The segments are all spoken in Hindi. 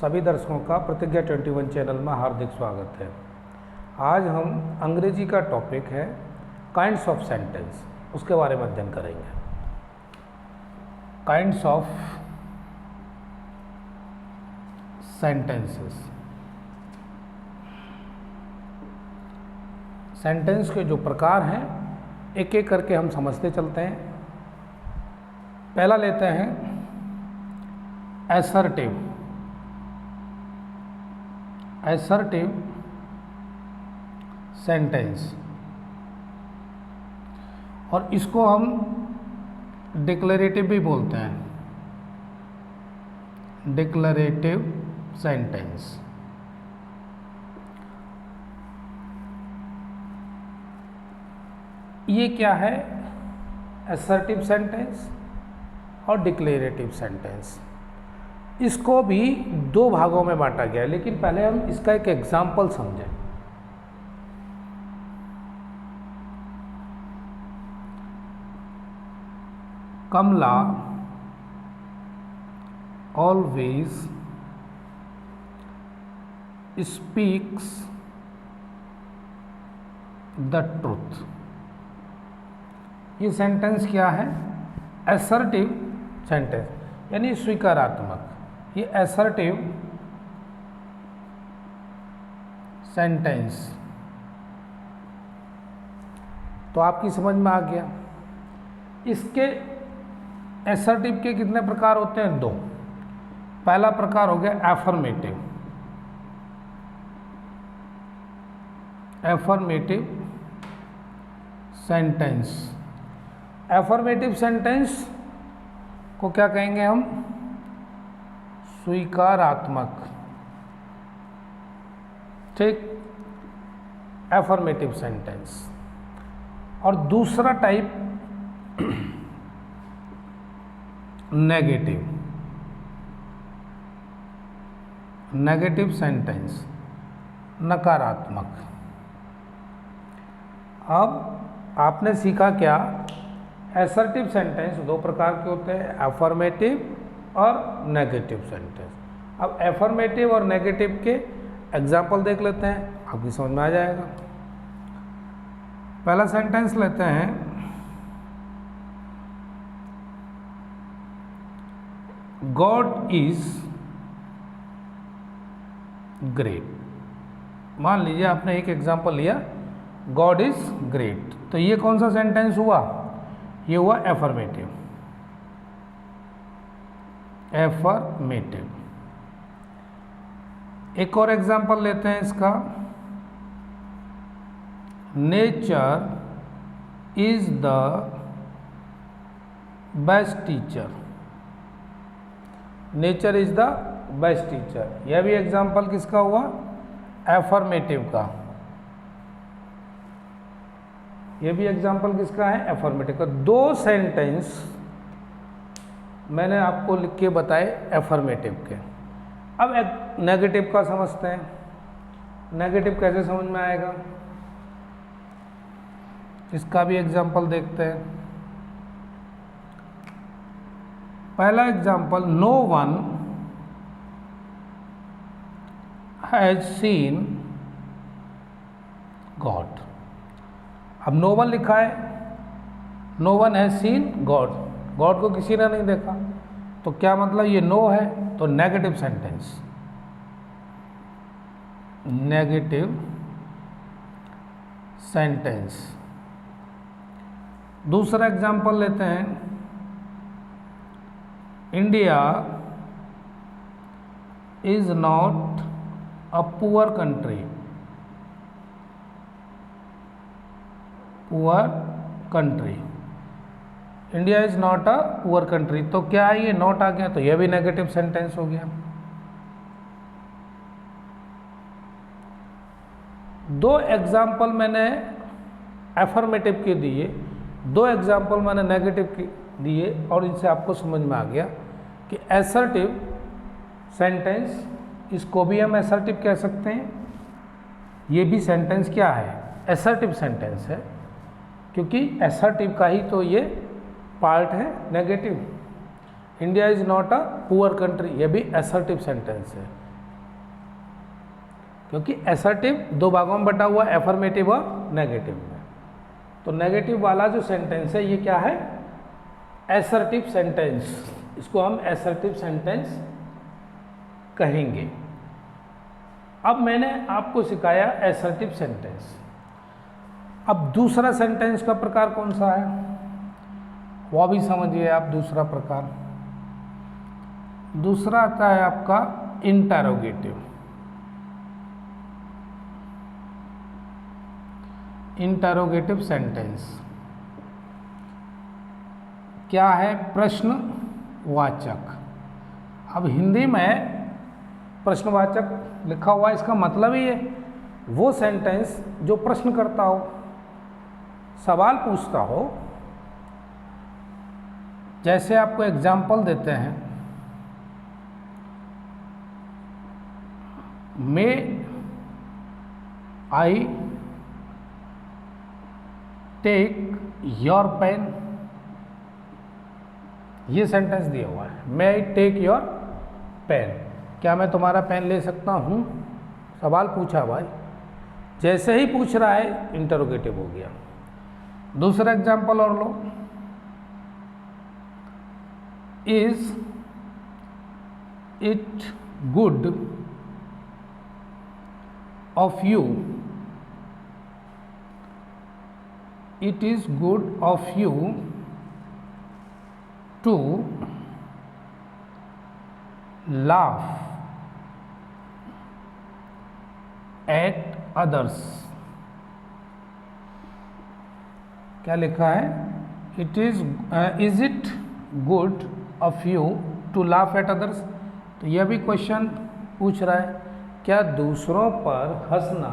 सभी दर्शकों का प्रतिज्ञा 21 चैनल में हार्दिक स्वागत है। आज हम अंग्रेजी का टॉपिक है काइंड्स ऑफ सेंटेंस, उसके बारे में अध्ययन करेंगे। काइंड्स ऑफ सेंटेंसेस, सेंटेंस के जो प्रकार हैं एक एक करके हम समझते चलते हैं। पहला लेते हैं एसर्टिव। एसर्टिव सेंटेंस, और इसको हम डिक्लेरेटिव भी बोलते हैं। Declarative sentence. ये क्या है? एसर्टिव सेंटेंस और डिक्लेरेटिव सेंटेंस। इसको भी दो भागों में बांटा गया है, लेकिन पहले हम इसका एक एग्जाम्पल समझें। कमला ऑलवेज स्पीक्स द ट्रूथ। ये सेंटेंस क्या है? एसर्टिव सेंटेंस, यानी स्वीकारात्मक। ये एसर्टिव सेंटेंस तो आपकी समझ में आ गया। इसके एसर्टिव के कितने प्रकार होते हैं? दो। पहला प्रकार हो गया affirmative. Affirmative sentence. Affirmative sentence को क्या कहेंगे हम? स्वीकारात्मक। ठीक, एफर्मेटिव सेंटेंस। और दूसरा टाइप नेगेटिव। नेगेटिव सेंटेंस, नकारात्मक। अब आपने सीखा क्या? एसर्टिव सेंटेंस दो प्रकार के होते हैं, एफर्मेटिव और नेगेटिव सेंटेंस। अब एफर्मेटिव और नेगेटिव के एग्जाम्पल देख लेते हैं, आपकी समझ में आ जाएगा। पहला सेंटेंस लेते हैं, गॉड इज ग्रेट। मान लीजिए आपने एक एग्जाम्पल लिया, गॉड इज ग्रेट, तो ये कौन सा सेंटेंस हुआ? ये हुआ एफर्मेटिव। एफर्मेटिव। एक और एग्जाम्पल लेते हैं इसका, nature is the best teacher. Nature is the best teacher, यह भी एग्जाम्पल किसका हुआ? एफर्मेटिव का। यह भी एग्जाम्पल किसका है? एफर्मेटिव का। दो सेंटेंस मैंने आपको लिख के बताए एफर्मेटिव के। अब एक नेगेटिव का समझते हैं। नेगेटिव कैसे समझ में आएगा? इसका भी एग्जाम्पल देखते हैं। पहला example, no one has seen God. अब नो वन लिखा है, no one has seen God, God को किसी ने नहीं देखा, तो क्या मतलब? ये नो है, तो नेगेटिव सेंटेंस। Negative sentence. दूसरा एग्जाम्पल लेते हैं, India is not a poor country. Poor country, India is not a poor country, तो क्या है? ये नॉट आ गया, तो यह भी नेगेटिव सेंटेंस हो गया। दो एग्जाम्पल मैंने एफर्मेटिव के दिए, दो एग्जाम्पल मैंने नेगेटिव के दिए, और इनसे आपको समझ में आ गया कि एसर्टिव सेंटेंस, इसको भी हम एसर्टिव कह सकते हैं। ये भी सेंटेंस क्या है? एसर्टिव सेंटेंस है, क्योंकि एसर्टिव का ही तो ये पार्ट है negative. India is not a poor country, ये भी असर्टिव सेंटेंस है। क्योंकि एसर्टिव दो भागों में बटा हुआ, एफर्मेटिव और नेगेटिव में। तो नेगेटिव वाला जो सेंटेंस है ये क्या है, एसर्टिव सेंटेंस, इसको हम एसर्टिव सेंटेंस कहेंगे। अब मैंने आपको सिखाया एसर्टिव सेंटेंस। अब दूसरा सेंटेंस का प्रकार कौन सा है वो भी समझिए आप। दूसरा प्रकार, दूसरा आता है आपका इंटरोगेटिव। इंटरोगेटिव सेंटेंस क्या है, प्रश्नवाचक। अब हिंदी में प्रश्नवाचक लिखा हुआ है, इसका मतलब ही है वो सेंटेंस जो प्रश्न करता हो, सवाल पूछता हो। जैसे आपको एग्जाम्पल देते हैं, मे आई टेक योर पेन, ये सेंटेंस दिया हुआ है, मे आई टेक योर पेन, क्या मैं तुम्हारा पेन ले सकता हूं, सवाल पूछा भाई। जैसे ही पूछ रहा है इंटरोगेटिव हो गया। दूसरा एग्जाम्पल और लो, is it good of you, it is good of you to laugh at others, क्या लिखा है, it is it good of you to laugh at others. तो यह भी क्वेश्चन पूछ रहा है, क्या दूसरों पर हंसना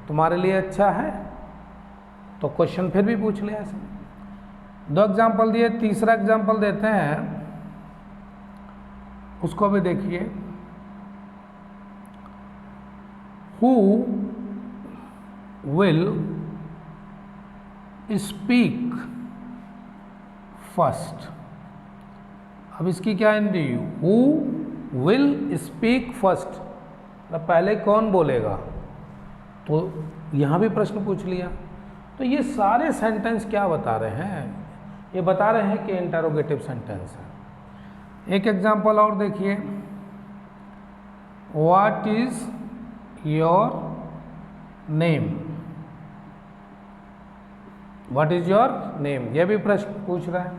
तुम्हारे लिए अच्छा है। तो क्वेश्चन फिर भी पूछ लिया ऐसे। दो एग्जाम्पल दिए, तीसरा एग्जाम्पल देते हैं, उसको भी देखिए। Who will speak first. अब इसकी क्या Hindi, who will speak first, पहले कौन बोलेगा। तो यहां भी प्रश्न पूछ लिया। तो ये सारे सेंटेंस क्या बता रहे हैं, ये बता रहे हैं कि इंटरोगेटिव सेंटेंस है। एक एग्जाम्पल और देखिए, what is your name, what is your name, यह भी प्रश्न पूछ रहा है।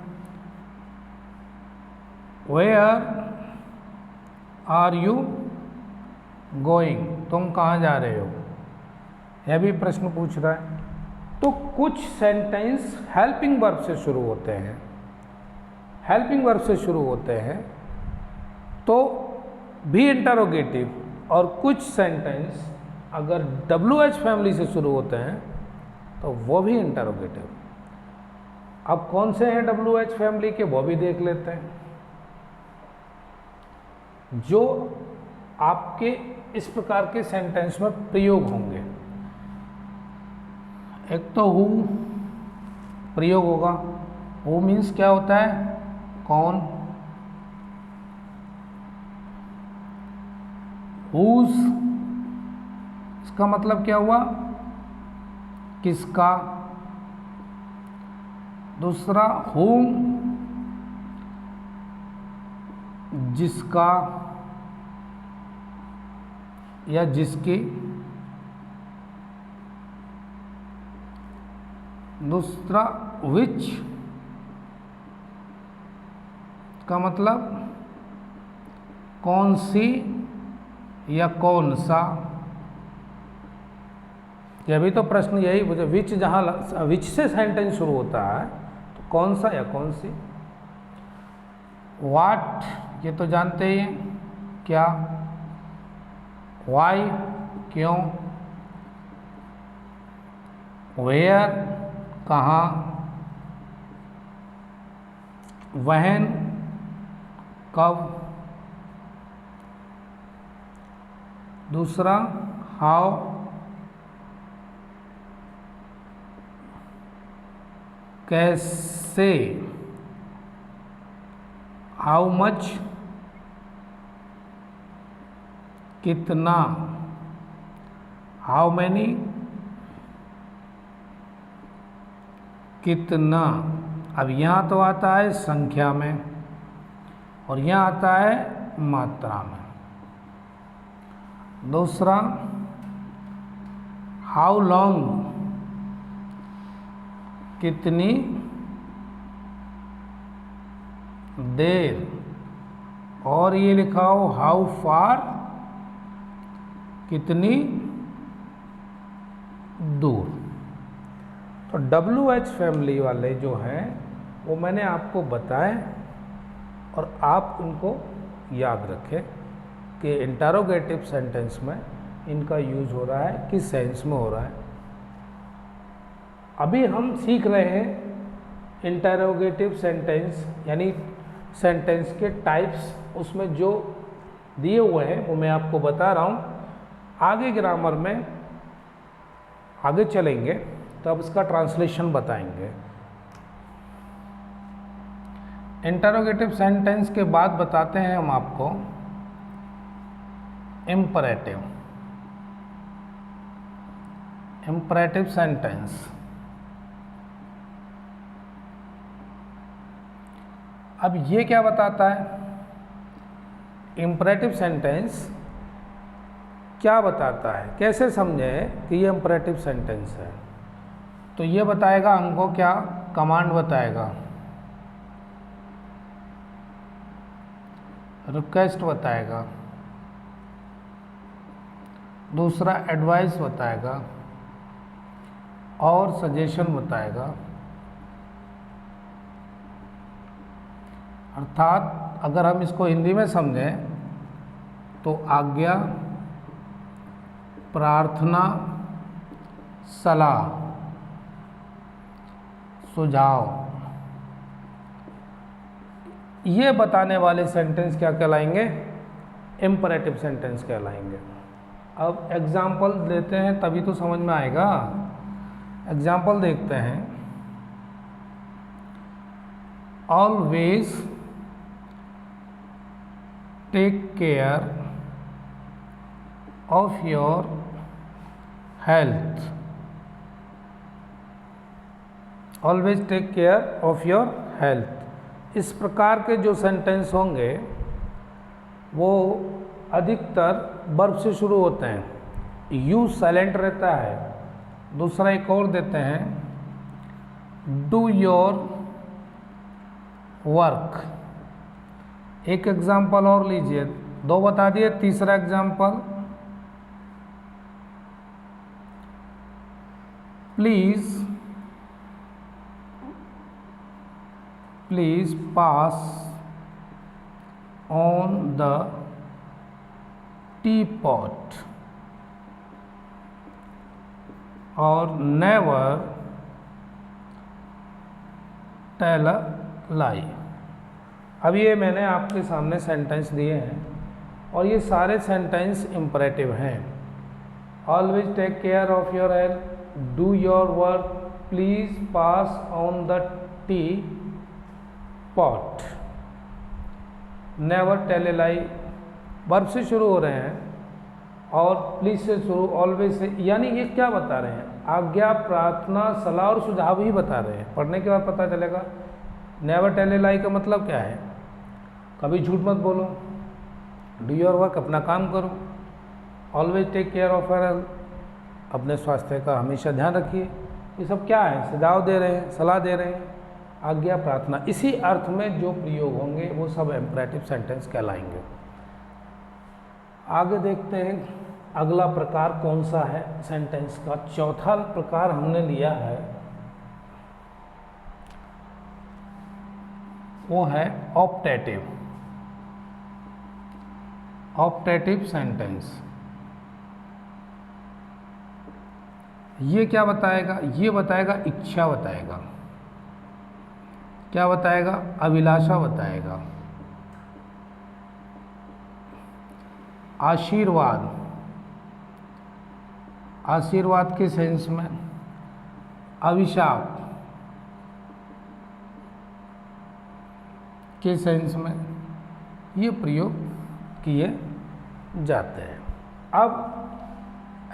वेयर आर यू गोइंग, तुम कहाँ जा रहे हो, यह भी प्रश्न पूछ रहा है। तो कुछ सेंटेंस हेल्पिंग वर्ब से शुरू होते हैं, हेल्पिंग वर्ब से शुरू होते हैं तो भी इंटरोगेटिव, और कुछ सेंटेंस अगर WH फैमिली से शुरू होते हैं तो वो भी इंटरोगेटिव। अब कौन से हैं WH फैमिली के वो भी देख लेते हैं, जो आपके इस प्रकार के सेंटेंस में प्रयोग होंगे। एक तो हु प्रयोग होगा, हु मीन्स क्या होता है, कौन। हुज, इसका मतलब क्या हुआ, किसका। दूसरा whom, जिसका या जिसकी। दूसरा which का मतलब कौन सी या कौन सा। यह भी तो प्रश्न यही पूछे, विच, जहाँ विच से सेंटेंस शुरू होता है तो कौन सा या कौन सी। व्हाट, ये तो जानते ही हैं, क्या। वाई, क्यों। वेयर, कहाँ। व्हेन, कब। दूसरा हाउ, कैसे। हाउ मच, कितना। हाउ मैनी, कितना। अब यहाँ तो आता है संख्या में और यहाँ आता है मात्रा में। दूसरा, हाउ लॉन्ग, कितनी देर। और ये लिखा हो हाउ फार, कितनी दूर। तो WH फैमिली वाले जो हैं वो मैंने आपको बताए और आप उनको याद रखें कि इंटरोगेटिव सेंटेंस में इनका यूज हो रहा है, किस सेंस में हो रहा है। अभी हम सीख रहे हैं इंटरोगेटिव सेंटेंस यानी सेंटेंस के टाइप्स, उसमें जो दिए हुए हैं वो मैं आपको बता रहा हूँ। आगे ग्रामर में आगे चलेंगे तो अब इसका ट्रांसलेशन बताएंगे। इंटरोगेटिव सेंटेंस के बाद बताते हैं हम आपको इम्परेटिव। इम्परेटिव सेंटेंस, अब ये क्या बताता है? इम्परेटिव सेंटेंस क्या बताता है, कैसे समझे कि ये इम्परेटिव सेंटेंस है? तो ये बताएगा हमको क्या, कमांड बताएगा, रिक्वेस्ट बताएगा, दूसरा एडवाइस बताएगा और सजेशन बताएगा। अर्थात अगर हम इसको हिंदी में समझें तो आज्ञा, प्रार्थना, सलाह, सुझाव, ये बताने वाले सेंटेंस क्या कहलाएंगे? इम्परेटिव सेंटेंस कहलाएंगे। अब एग्जाम्पल देते हैं तभी तो समझ में आएगा। एग्जाम्पल देखते हैं। Always take care of your health. Always take care of your health. इस प्रकार के जो सेंटेंस होंगे वो अधिकतर वर्ब से शुरू होते हैं। यू साइलेंट रहता है। दूसरा एक और देते हैं, डू योर वर्क। एक एग्जाम्पल और लीजिए, दो बता दिए। तीसरा example, please pass on the tea pot और नेवर टेल अ लाई। अब ये मैंने आपके सामने सेंटेंस दिए हैं और ये सारे सेंटेंस इम्परेटिव हैं। Always take care of your health, do your work, please pass on the tea pot, never tell a lie. Verb से शुरू हो रहे हैं और प्लीज से शुरू, ऑलवेज से, यानी ये क्या बता रहे हैं? आज्ञा, प्रार्थना, सलाह और सुझाव ही बता रहे हैं। पढ़ने के बाद पता चलेगा। नेवर टेल ए लाई का मतलब क्या है? कभी झूठ मत बोलो। डू योर वर्क, अपना काम करो। Always take care of your health, अपने स्वास्थ्य का हमेशा ध्यान रखिए। ये सब क्या है? सुझाव दे रहे हैं, सलाह दे रहे हैं। आज्ञा, प्रार्थना, इसी अर्थ में जो प्रयोग होंगे वो सब इम्परेटिव सेंटेंस कहलाएंगे। आगे देखते हैं अगला प्रकार कौन सा है सेंटेंस का। चौथा प्रकार हमने लिया है, वो है ऑप्टेटिव। ऑप्टेटिव सेंटेंस ये क्या बताएगा? ये बताएगा इच्छा बताएगा। क्या बताएगा? अभिलाषा बताएगा। आशीर्वाद, आशीर्वाद के सेंस में। अभिशाप के सेंस में ये प्रयोग किए जाते हैं। अब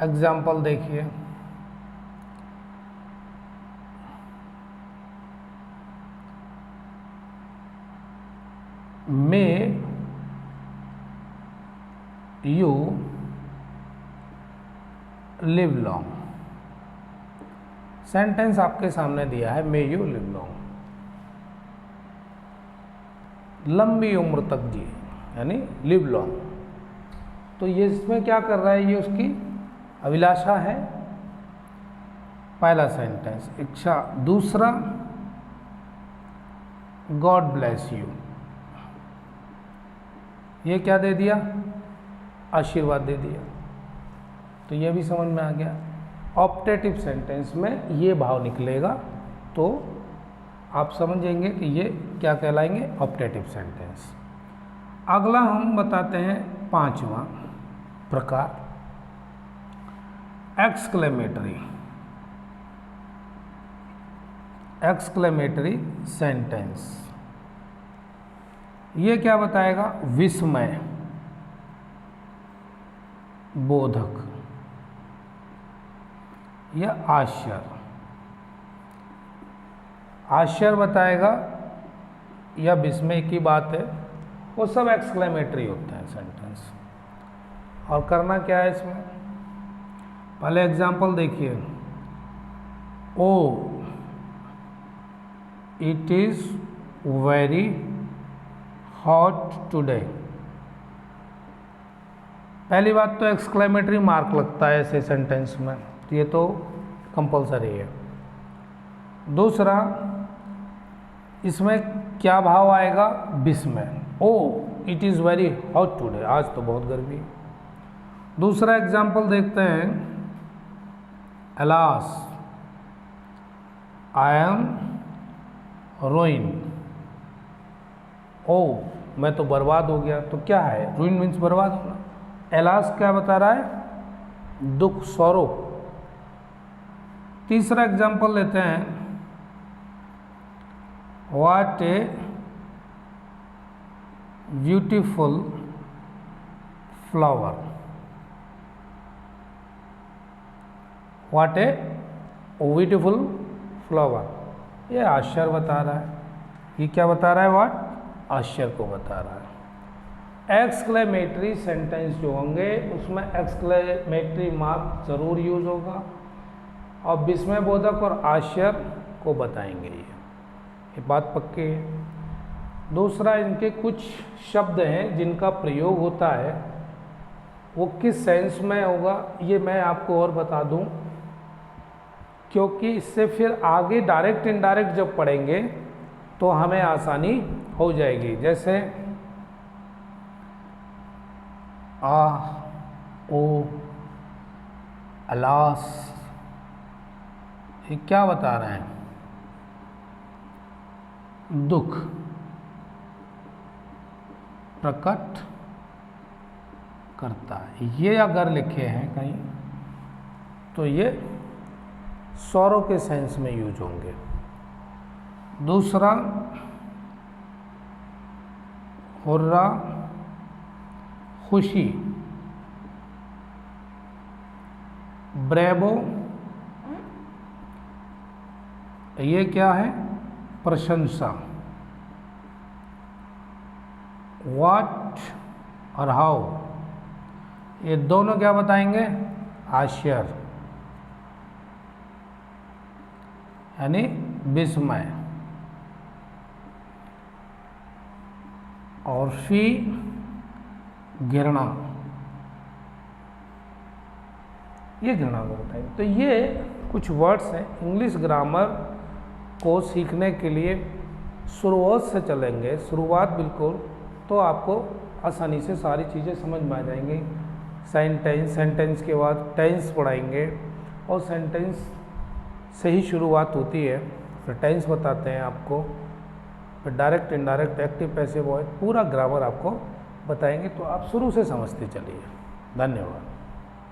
एग्जाम्पल देखिए, may you live long. Sentence आपके सामने दिया है, मे यू लिव लॉन्ग, लंबी उम्र तक जिए, यानी लिव लॉन्ग। तो ये इसमें क्या कर रहा है, ये उसकी अभिलाषा है, पहला सेंटेंस इच्छा। दूसरा, गॉड ब्लेस यू, ये क्या दे दिया, आशीर्वाद दे दिया। तो ये भी समझ में आ गया। ऑप्टेटिव सेंटेंस में ये भाव निकलेगा तो आप समझेंगे कि ये क्या कहलाएंगे, ऑप्टेटिव सेंटेंस। अगला हम बताते हैं 5वां प्रकार, एक्सक्लेमेटरी। एक्सक्लेमेटरी सेंटेंस ये क्या बताएगा, विस्मय बोधक या आश्चर्य। आश्चर्य बताएगा या विस्मय की बात है, वो सब एक्सक्लेमेटरी होते हैं सेंटेंस। और करना क्या है इसमें, पहले एग्जांपल देखिए, oh it is very hot today. पहली बात तो एक्सक्लेमेटरी मार्क लगता है ऐसे सेंटेंस में, ये तो कंपलसरी है। दूसरा, इसमें क्या भाव आएगा, विस्मय, oh it is very hot today, आज तो बहुत गर्मी है। दूसरा एग्जाम्पल देखते हैं, अलास आई एम रोइन, ओ मैं तो बर्बाद हो गया। तो क्या है, रोइन मीन्स बर्बाद होना। एलास क्या बता रहा है, दुख, सौरो। तीसरा एग्जाम्पल लेते हैं, what a beautiful flower, what a beautiful flower, ये आश्चर्य बता रहा है। ये क्या बता रहा है, व्हाट, आश्चर्य को बता रहा है। एक्सक्लेमेटरी सेंटेंस जो होंगे उसमें एक्सक्लेमेटरी मार्क जरूर यूज होगा और विस्मय बोधक और आश्चर्य को बताएंगे, ये बात पक्की है। दूसरा, इनके कुछ शब्द हैं जिनका प्रयोग होता है, वो किस सेंस में होगा ये मैं आपको और बता दूं, क्योंकि इससे फिर आगे डायरेक्ट इनडायरेक्ट जब पढ़ेंगे तो हमें आसानी हो जाएगी। जैसे आ, ओ, अलास, ये क्या बता रहे हैं, दुख प्रकट करता है। ये अगर लिखे हैं कहीं तो ये सौरों के सेंस में यूज होंगे। दूसरा, हुर्रा खुशी, ब्रेवो ये क्या है, प्रशंसा। व्हाट और हाउ ये दोनों क्या बताएंगे, आश्चर्य यानी विस्मय। और फी, घृणा, ये घृणा को बताएंगे। तो ये कुछ वर्ड्स हैं। इंग्लिश ग्रामर को सीखने के लिए शुरुआत से चलेंगे, शुरुआत बिल्कुल, तो आपको आसानी से सारी चीज़ें समझ में आ जाएंगी। सेंटेंस, सेंटेंस के बाद टेंस पढ़ाएंगे और सेंटेंस से ही शुरुआत होती है, फिर टेंस बताते हैं आपको, फिर direct, indirect, active, passive voice, पूरा ग्रामर आपको बताएंगे। तो आप शुरू से समझते चलिए। धन्यवाद।